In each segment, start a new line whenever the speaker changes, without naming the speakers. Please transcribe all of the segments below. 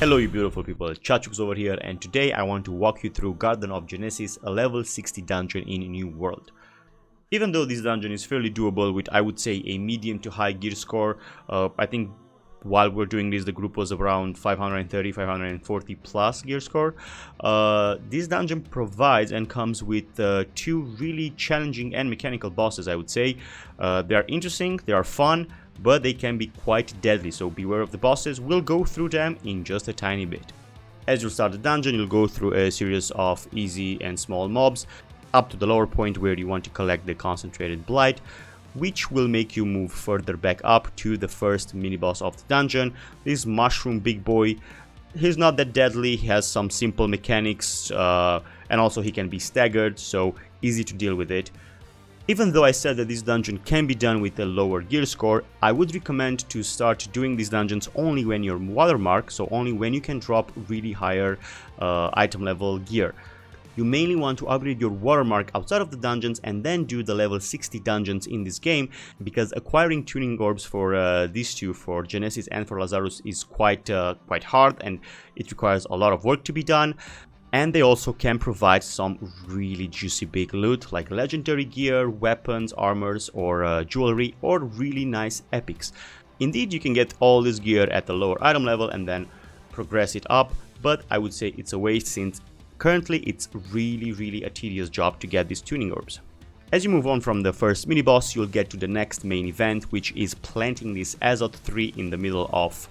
Hello you beautiful people, Chachux over here, and today I want to walk you through Garden of Genesis, a level 60 dungeon in New World. Even though this dungeon is fairly doable with, I would say, a medium to high gear score, I think while we're doing this the group was around 530, 540 plus gear score. This dungeon provides and comes with two really challenging and mechanical bosses, I would say. They are interesting, they are fun, but they can be quite deadly, so beware of the bosses. We'll go through them in just a tiny bit. As you start the dungeon, you'll go through a series of easy and small mobs, up to the lower point where you want to collect the concentrated blight, which will make you move further back up to the first mini-boss of the dungeon. This mushroom big boy, he's not that deadly, he has some simple mechanics, and also he can be staggered, so easy to deal with it. Even though I said that this dungeon can be done with a lower gear score, I would recommend to start doing these dungeons only when you're watermark, so only when you can drop really higher item level gear. You mainly want to upgrade your watermark outside of the dungeons and then do the level 60 dungeons in this game, because acquiring tuning orbs for these two, for Genesis and for Lazarus, is quite hard, and it requires a lot of work to be done. And they also can provide some really juicy big loot like legendary gear, weapons, armors, or jewelry, or really nice epics. Indeed, you can get all this gear at the lower item level and then progress it up, but I would say it's a waste since currently it's really a tedious job to get these tuning orbs. As you move on from the first mini boss, you'll get to the next main event, which is planting this Azoth tree in the middle of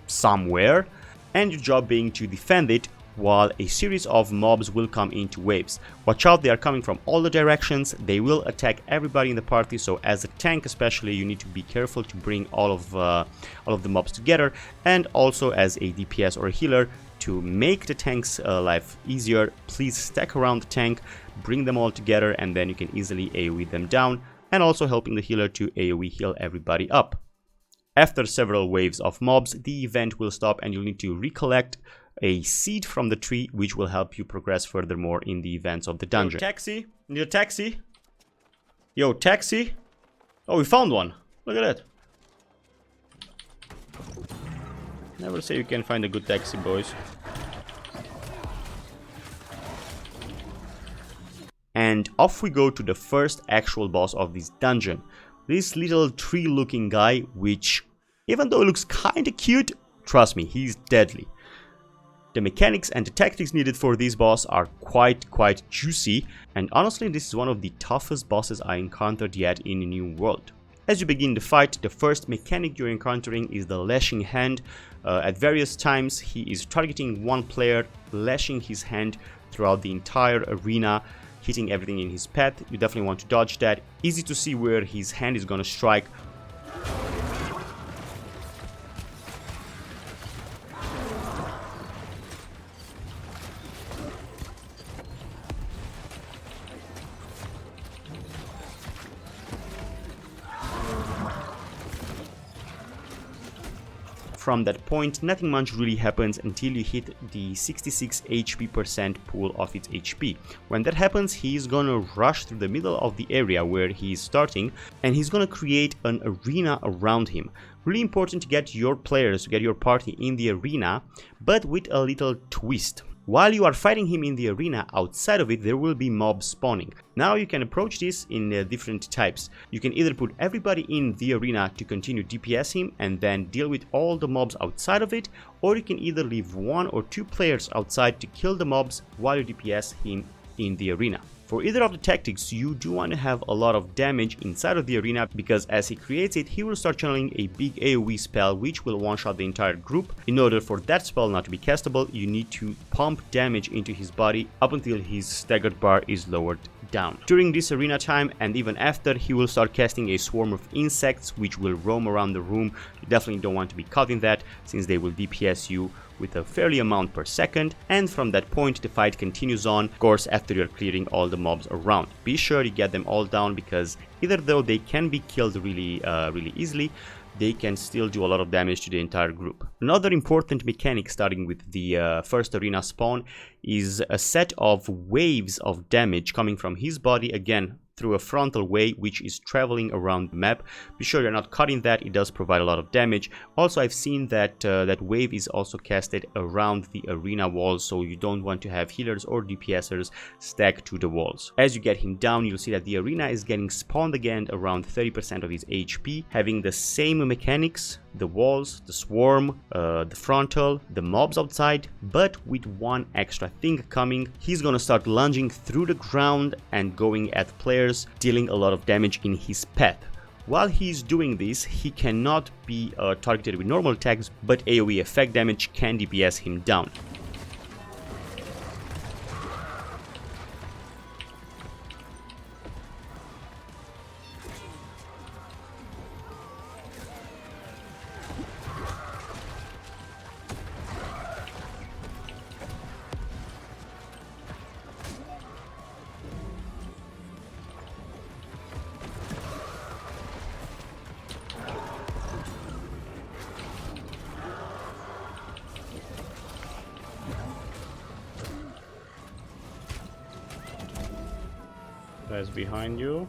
somewhere, and your job being to defend it while a series of mobs will come into waves. Watch out, they are coming from all the directions, they will attack everybody in the party, so as a tank especially you need to be careful to bring all of the mobs together, and also as a DPS or a healer, to make the tank's life easier, please stack around the tank, bring them all together, and then you can easily AoE them down, and also helping the healer to AoE heal everybody up. After several waves of mobs, the event will stop and you'll need to recollect a seed from the tree, which will help you progress furthermore in the events of the dungeon. Yo, taxi? Need a taxi? Yo, taxi? Oh, we found one. Look at that. Never say you can find a good taxi, boys. And off we go to the first actual boss of this dungeon. This little tree-looking guy, which, even though it looks kinda cute, trust me, he's deadly. The mechanics and the tactics needed for this boss are quite juicy, and honestly this is one of the toughest bosses I encountered yet in New World. As you begin the fight, the first mechanic you're encountering is the lashing hand. At various times he is targeting one player, lashing his hand throughout the entire arena, hitting everything in his path. You definitely want to dodge that. Easy to see where his hand is gonna strike. From that point, nothing much really happens until you hit the 66 HP percent pool of its HP. When that happens, he's gonna rush through the middle of the area where he's starting, and he's gonna create an arena around him. Really important to get your players, to get your party in the arena, but with a little twist. While you are fighting him in the arena, outside of it there will be mobs spawning. Now you can approach this in different types. You can either put everybody in the arena to continue DPS him and then deal with all the mobs outside of it, or you can either leave one or two players outside to kill the mobs while you DPS him in the arena. For either of the tactics, you do want to have a lot of damage inside of the arena, because as he creates it, he will start channeling a big AoE spell which will one-shot the entire group. In order for that spell not to be castable, you need to pump damage into his body up until his staggered bar is lowered down. During this arena time and even after, he will start casting a swarm of insects which will roam around the room. You definitely don't want to be caught in that, since they will DPS you with a fairly amount per second, and from that point the fight continues on, of course after you're clearing all the mobs around. Be sure you get them all down, because even though they can be killed really easily, they can still do a lot of damage to the entire group. Another important mechanic starting with the first arena spawn is a set of waves of damage coming from his body, again through a frontal way which is traveling around the map. Be sure you're not cutting that, it does provide a lot of damage. Also, I've seen that that wave is also casted around the arena walls, so you don't want to have healers or DPSers stacked to the walls. As you get him down, you'll see that the arena is getting spawned again around 30% of his HP, having the same mechanics, the walls, the swarm, the frontal, the mobs outside, but with one extra thing coming. He's gonna start lunging through the ground and going at players, dealing a lot of damage in his path. While he's doing this, he cannot be targeted with normal attacks, but AoE effect damage can DPS him down. Guys behind you.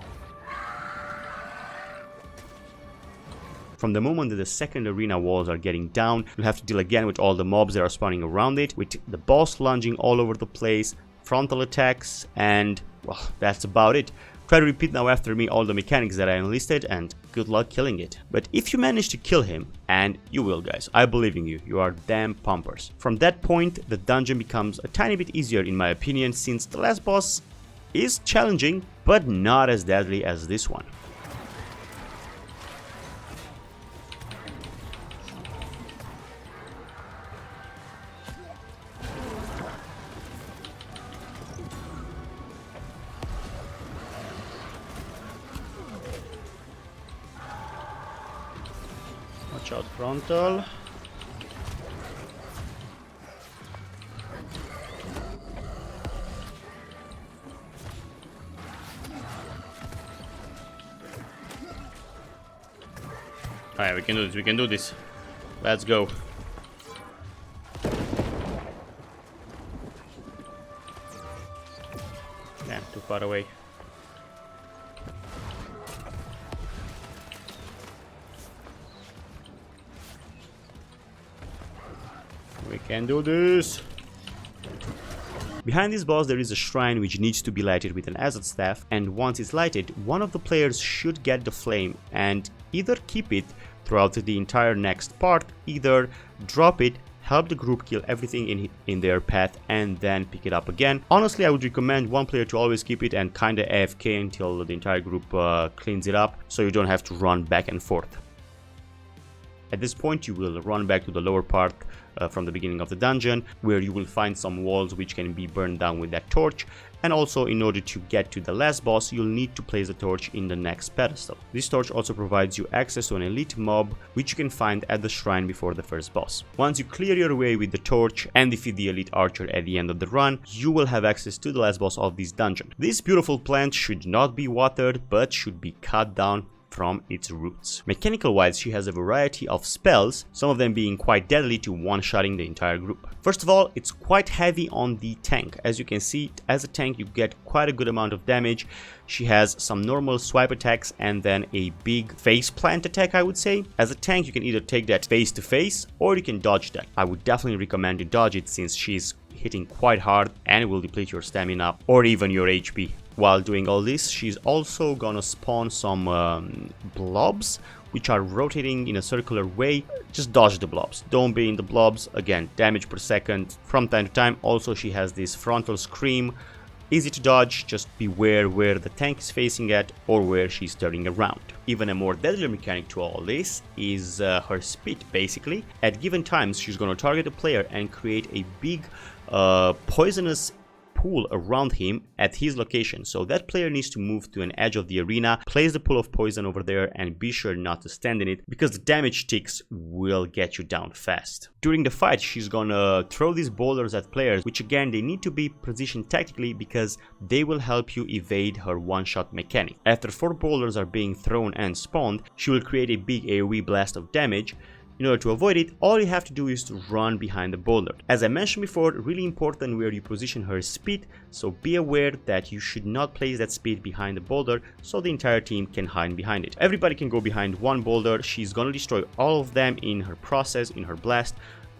From the moment that the second arena walls are getting down, you'll have to deal again with all the mobs that are spawning around it, with the boss lunging all over the place, frontal attacks, and well, that's about it. Try to repeat now after me all the mechanics that I enlisted, and good luck killing it. But if you manage to kill him, and you will guys, I believe in you, you are damn pumpers. From that point, the dungeon becomes a tiny bit easier in my opinion, since the last boss is challenging, but not as deadly as this one. Watch out, frontal. Alright, we can do this, we can do this. Let's go. Damn, too far away. We can do this. Behind this boss there is a shrine which needs to be lighted with an Azad staff, and once it's lighted, one of the players should get the flame and either keep it throughout the entire next part, either drop it, help the group kill everything in their path, and then pick it up again. Honestly, I would recommend one player to always keep it and kinda AFK until the entire group cleans it up, so you don't have to run back and forth. At this point you will run back to the lower part from the beginning of the dungeon, where you will find some walls which can be burned down with that torch, and also in order to get to the last boss you'll need to place the torch in the next pedestal. This torch also provides you access to an elite mob which you can find at the shrine before the first boss. Once you clear your way with the torch and defeat the elite archer at the end of the run, you will have access to the last boss of this dungeon. This beautiful plant should not be watered, but should be cut down from its roots. Mechanical wise, she has a variety of spells, some of them being quite deadly to one-shotting the entire group. First of all, it's quite heavy on the tank. As you can see, as a tank you get quite a good amount of damage. She has some normal swipe attacks and then a big face plant attack, I would say. As a tank you can either take that face to face or you can dodge that. I would definitely recommend to dodge it since she's hitting quite hard and it will deplete your stamina or even your HP. While doing all this, she's also gonna spawn some blobs which are rotating in a circular way. Just dodge the blobs, don't be in the blobs. Again, damage per second from time to time. Also, she has this frontal scream, easy to dodge, just beware where the tank is facing at or where she's turning around. Even a more deadly mechanic to all this is her spit. Basically, at given times she's gonna target a player and create a big poisonous pool around him at his location. So that player needs to move to an edge of the arena, place the pool of poison over there, and be sure not to stand in it because the damage ticks will get you down fast. During the fight, she's gonna throw these boulders at players, which again, they need to be positioned tactically because they will help you evade her one-shot mechanic. After 4 boulders are being thrown and spawned, she will create a big AoE blast of damage. In order to avoid it, all you have to do is to run behind the boulder. As I mentioned before, really important where you position her speed, so be aware that you should not place that speed behind the boulder so the entire team can hide behind it. Everybody can go behind one boulder, she's gonna destroy all of them in her process, in her blast,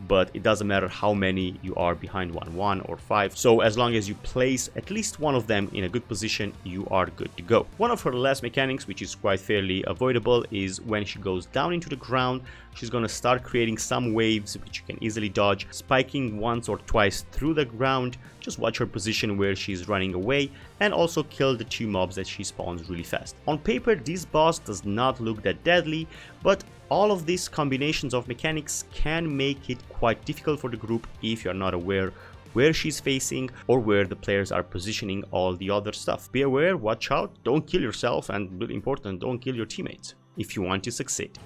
but it doesn't matter how many you are behind one or 5. So as long as you place at least one of them in a good position, you are good to go. One of her last mechanics, which is quite fairly avoidable, is when she goes down into the ground, she's gonna start creating some waves which you can easily dodge, spiking once or twice through the ground. Just watch her position where she's running away, and also kill the 2 mobs that she spawns really fast. On paper, this boss does not look that deadly, but all of these combinations of mechanics can make it quite difficult for the group if you're not aware where she's facing or where the players are positioning all the other stuff. Be aware, watch out, don't kill yourself, and really important, don't kill your teammates if you want to succeed.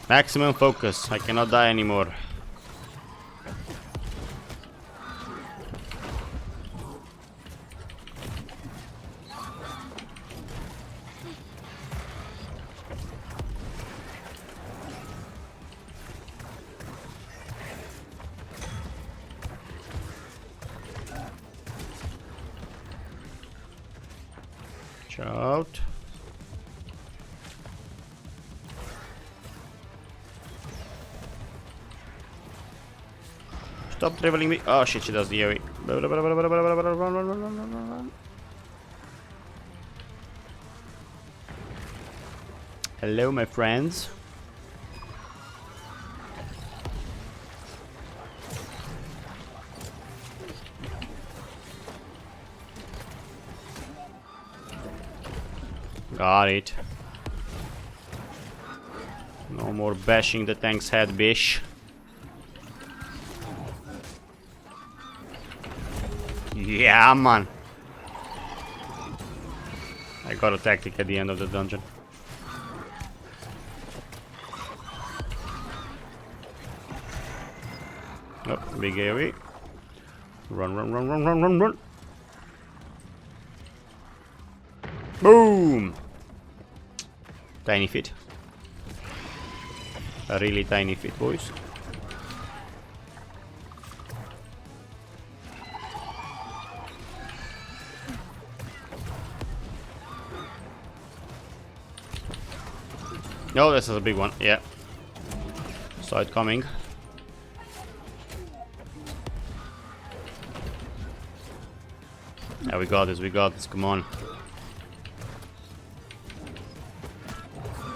Maximum focus, I cannot die anymore. Out. Stop traveling me. Oh shit, she does the AoE. Hello, my friends. Got it. No more bashing the tank's head, bish. Yeah, man. I got a tactic at the end of the dungeon. Oh, big AoE. Run, run, run, run, run, run, run. Boom! Tiny fit. A really tiny fit, boys. Oh, this is a big one, yeah. Saw it coming. Yeah, we got this, come on.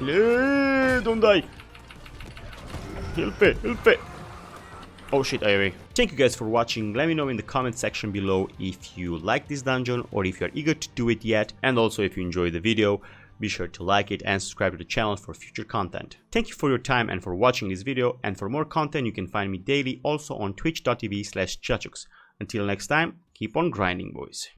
Don't die. Help it. Oh shit, AoE. Thank you guys for watching. Let me know in the comment section below if you like this dungeon or if you're eager to do it yet, and also if you enjoyed the video. Be sure to like it and subscribe to the channel for future content. Thank you for your time and for watching this video, and for more content you can find me daily also on twitch.tv/Chachux. Until next time, keep on grinding, boys.